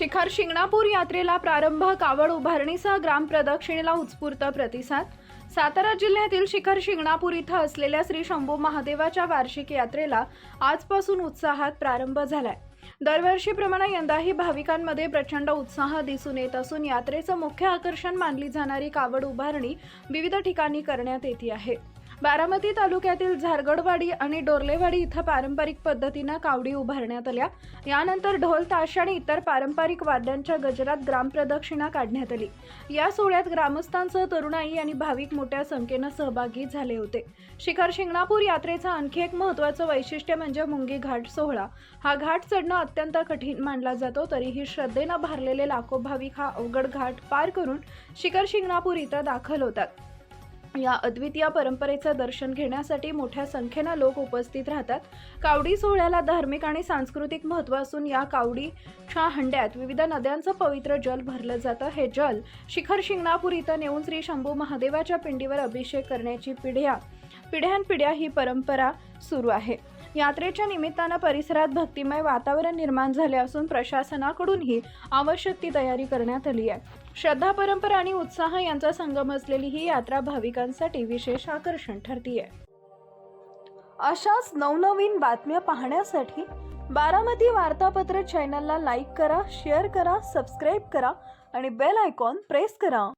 शिखर शिंगणापूर यात्रेला प्रारंभ, कावड उभारणीसह ग्राम प्रदक्षिणेला उत्स्फूर्त प्रतिसाद। सातारा जिल्ह्यातील शिखर शिंगणापूर इथं असलेल्या श्री शंभू महादेवाच्या वार्षिक यात्रेला आजपासून उत्साहात प्रारंभ झालाय। दरवर्षीप्रमाणे यंदाही भाविकांमध्ये प्रचंड उत्साह दिसून येत असून यात्रेचं मुख्य आकर्षण मानली जाणारी कावड उभारणी विविध ठिकाणी करण्यात येते आहे। बारामती तालुक्यातील झारगडवाडी आणि डोरलेवाडी इथं पारंपरिक पद्धतीने कावडी उभारण्यात आल्या। यानंतर ढोल ताश आणि इतर पारंपरिक वाद्यांच्या गजरात ग्रामप्रदक्षिणा काढण्यात आली। या सोहळ्यात ग्रामस्थांसह तरुणाई आणि भाविक मोठ्या संख्येने सहभागी झाले होते। शिखर शिंगणापूर यात्रेचं आणखी एक महत्त्वाचं वैशिष्ट्य म्हणजे मुंगी घाट सोहळा। हा घाट चढणं अत्यंत कठीण मानला जातो, तरीही श्रद्धेनं भरलेले लाखो भाविक हा अवघड घाट पार करून शिखर शिंगणापूर इथं दाखल होतात। या अद्वितीय परंपरेचं दर्शन घेण्यासाठी मोठ्या संख्येने लोक उपस्थित राहतात। कावडी सोहळ्याला धार्मिक आणि सांस्कृतिक महत्त्व असून या कावडीच्या हंड्यात विविध नद्यांचं पवित्र जल भरलं जातं। हे जल शिखर शिंगणापूर इथं नेऊन श्री शंभू महादेवाच्या पिंडीवर अभिषेक करण्याची पिढ्यानपिढ्या ही परंपरा सुरू आहे। यात्रेच्या निमित्तानं परिसरात भक्तिमय वातावरण निर्माण झाले असून प्रशासनाकडूनही आवश्यक ती तयारी करण्यात आली आहे। श्रद्धा, परंपरा आणि उत्साह यांचा संगम असलेली ही यात्रा भाविकांसाठी विशेष आकर्षण ठरतीये। अशाच नवनवीन बातम्या पाहण्यासाठी बारामती वार्तापत्र चॅनलला लाईक करा, शेअर करा, सबस्क्राईब करा आणि बेल आयकॉन प्रेस करा।